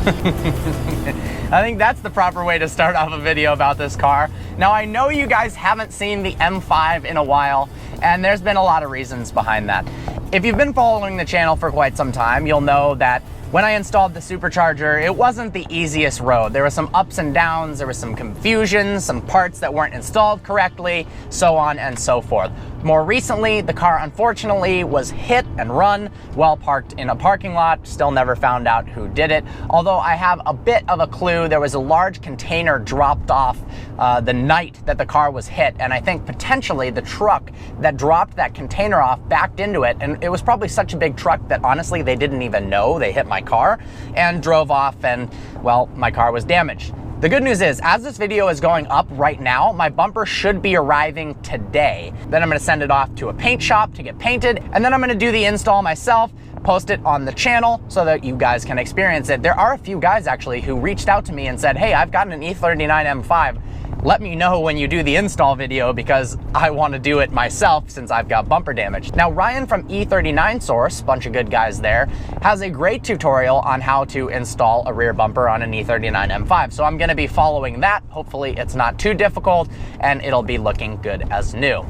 I think that's the proper way to start off a video about this car. Now, I know you guys haven't seen the M5 in a while, and there's been a lot of reasons behind that. If you've been following the channel for quite some time, you'll know that when I installed the Supercharger, it wasn't the easiest road. There were some ups and downs, there was some confusion, some parts that weren't installed correctly, so on and so forth. More recently, the car unfortunately was hit and run while parked in a parking lot. Still never found out who did it. Although I have a bit of a clue, there was a large container dropped off the night that the car was hit, and I think potentially the truck that dropped that container off backed into it, and it was probably such a big truck that honestly they didn't even know they hit my car and drove off, and well, my car was damaged. The good news is, as this video is going up right now, my bumper should be arriving today. Then I'm gonna send it off to a paint shop to get painted, and then I'm gonna do the install myself, post it on the channel so that you guys can experience it. There are a few guys actually who reached out to me and said, hey, I've gotten an E39 M5. Let me know when you do the install video because I want to do it myself since I've got bumper damage. Now, Ryan from E39 Source, bunch of good guys there, has a great tutorial on how to install a rear bumper on an E39 M5. So I'm going to be following that. Hopefully it's not too difficult and it'll be looking good as new.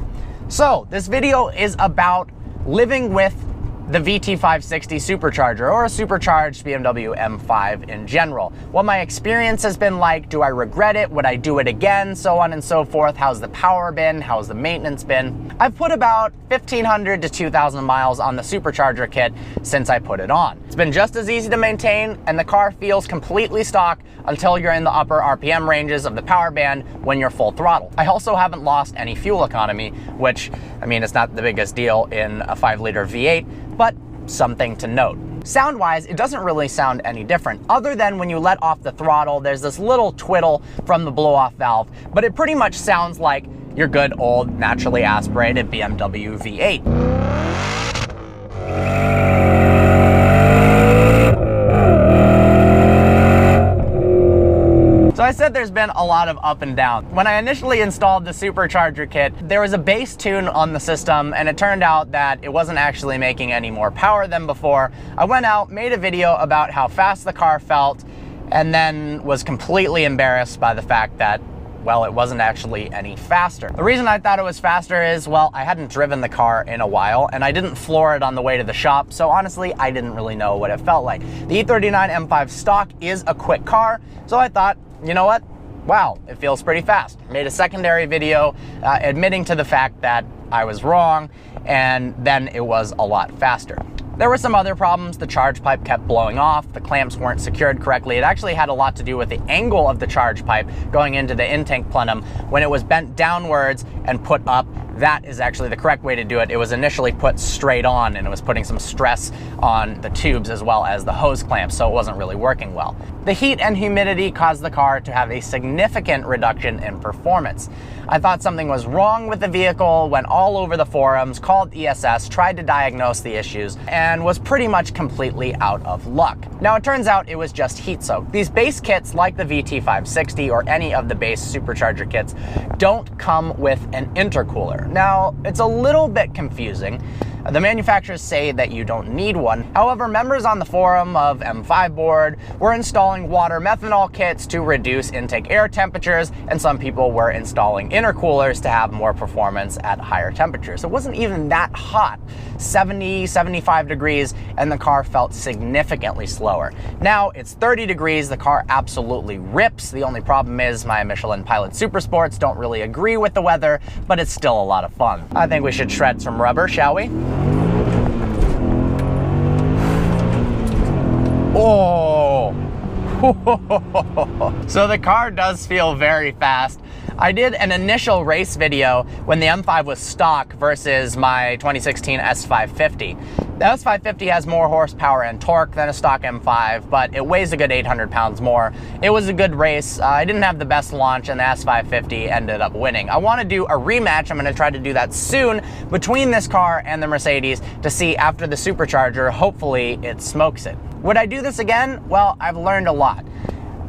So this video is about living with the VT560 Supercharger, or a supercharged BMW M5 in general. What my experience has been like, do I regret it? Would I do it again? So on and so forth. How's the power been? How's the maintenance been? I've put about 1,500 to 2,000 miles on the Supercharger kit since I put it on. It's been just as easy to maintain, and the car feels completely stock until you're in the upper RPM ranges of the power band when you're full throttle. I also haven't lost any fuel economy, which, I mean, it's not the biggest deal in a 5-liter V8, but something to note. Sound-wise, it doesn't really sound any different, other than when you let off the throttle, there's this little twiddle from the blow-off valve, but it pretty much sounds like your good old naturally aspirated BMW V8. So I said there's been a lot of up and down. When I initially installed the Supercharger kit, there was a bass tune on the system, and it turned out that it wasn't actually making any more power than before. I went out, made a video about how fast the car felt, and then was completely embarrassed by the fact that, well, it wasn't actually any faster. The reason I thought it was faster is, well, I hadn't driven the car in a while, and I didn't floor it on the way to the shop, so honestly, I didn't really know what it felt like. The E39 M5 stock is a quick car, so I thought, you know what? Wow, it feels pretty fast. Made a secondary video admitting to the fact that I was wrong, and then it was a lot faster. There were some other problems. The charge pipe kept blowing off. The clamps weren't secured correctly. It actually had a lot to do with the angle of the charge pipe going into the intake plenum. When it was bent downwards and put up, that is actually the correct way to do it. It was initially put straight on, and it was putting some stress on the tubes as well as the hose clamps, so it wasn't really working well. The heat and humidity caused the car to have a significant reduction in performance. I thought something was wrong with the vehicle, went all over the forums, called ESS, tried to diagnose the issues, and was pretty much completely out of luck. Now, it turns out it was just heat soak. These base kits, like the VT560 or any of the base Supercharger kits, don't come with an intercooler. Now, it's a little bit confusing. The manufacturers say that you don't need one. However, members on the forum of M5 board were installing water methanol kits to reduce intake air temperatures, and some people were installing intercoolers to have more performance at higher temperatures. It wasn't even that hot, 70, 75 degrees, and the car felt significantly slower. Now it's 30 degrees, the car absolutely rips. The only problem is my Michelin Pilot Super Sports don't really agree with the weather, but it's still a lot of fun. I think we should shred some rubber, shall we? Oh, so the car does feel very fast. I did an initial race video when the M5 was stock versus my 2016 S550. The S550 has more horsepower and torque than a stock M5, but it weighs a good 800 pounds more. It was a good race. I didn't have the best launch, and the S550 ended up winning. I want to do a rematch. I'm going to try to do that soon between this car and the Mercedes to see after the Supercharger. Hopefully it smokes it. Would I do this again? Well, I've learned a lot.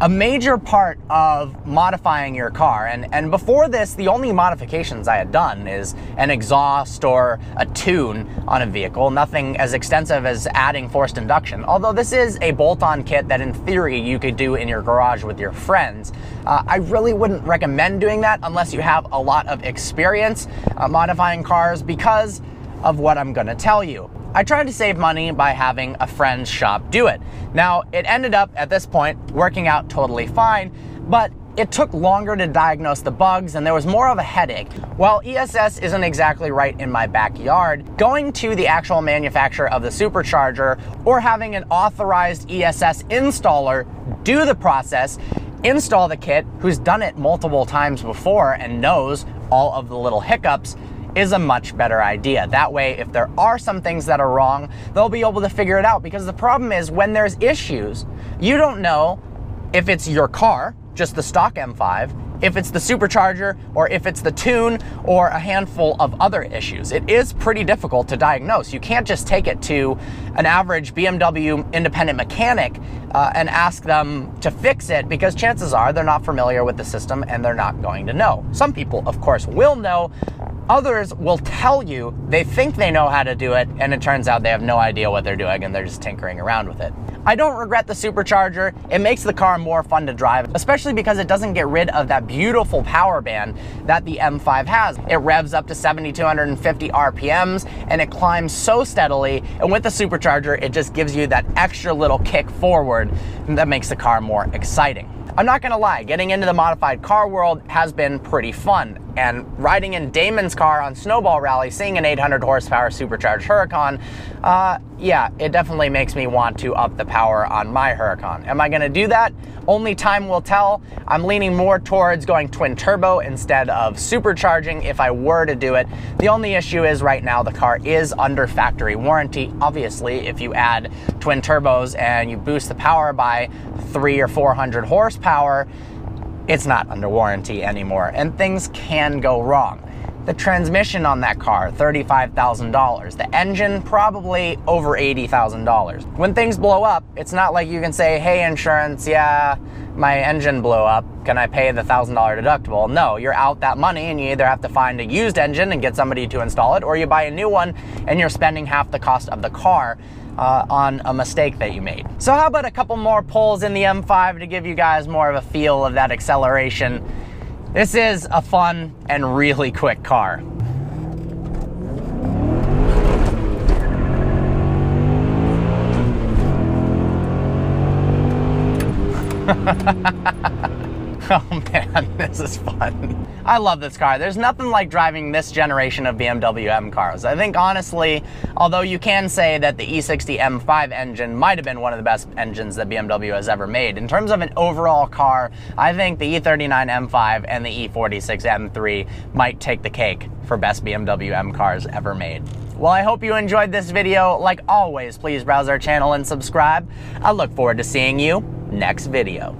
A major part of modifying your car, and before this, the only modifications I had done is an exhaust or a tune on a vehicle, nothing as extensive as adding forced induction, although this is a bolt-on kit that in theory you could do in your garage with your friends. I really wouldn't recommend doing that unless you have a lot of experience modifying cars because of what I'm gonna tell you. I tried to save money by having a friend's shop do it. Now, it ended up, at this point, working out totally fine, but it took longer to diagnose the bugs and there was more of a headache. While ESS isn't exactly right in my backyard, going to the actual manufacturer of the Supercharger or having an authorized ESS installer do the process, install the kit, who's done it multiple times before and knows all of the little hiccups, is a much better idea. That way, if there are some things that are wrong, they'll be able to figure it out, because the problem is when there's issues, you don't know if it's your car, just the stock M5, if it's the Supercharger, or if it's the tune, or a handful of other issues. It is pretty difficult to diagnose. You can't just take it to an average BMW independent mechanic and ask them to fix it, because chances are they're not familiar with the system and they're not going to know. Some people, of course, will know. Others will tell you they think they know how to do it, and it turns out they have no idea what they're doing and they're just tinkering around with it. I don't regret the Supercharger. It makes the car more fun to drive, especially because it doesn't get rid of that beautiful power band that the M5 has. It revs up to 7,250 RPMs and it climbs so steadily, and with the Supercharger, it just gives you that extra little kick forward that makes the car more exciting. I'm not gonna lie, getting into the modified car world has been pretty fun, and riding in Damon's car on Snowball Rally, seeing an 800 horsepower supercharged Huracan, yeah, it definitely makes me want to up the power on my Huracan. Am I gonna do that? Only time will tell. I'm leaning more towards going twin turbo instead of supercharging if I were to do it. The only issue is right now the car is under factory warranty. Obviously, if you add twin turbos and you boost the power by 300 or 400 horsepower, it's not under warranty anymore, and things can go wrong. The transmission on that car, $35,000. The engine, probably over $80,000. When things blow up, it's not like you can say, hey, insurance, yeah, my engine blew up. Can I pay the $1,000 deductible? No, you're out that money, and you either have to find a used engine and get somebody to install it, or you buy a new one and you're spending half the cost of the car on a mistake that you made. So how about a couple more pulls in the M5 to give you guys more of a feel of that acceleration? This is a fun and really quick car. Oh man, this is fun. I love this car. There's nothing like driving this generation of BMW M cars. I think honestly, although you can say that the E60 M5 engine might have been one of the best engines that BMW has ever made, in terms of an overall car, I think the E39 M5 and the E46 M3 might take the cake for best BMW M cars ever made. Well, I hope you enjoyed this video. Like always, please browse our channel and subscribe. I look forward to seeing you next video.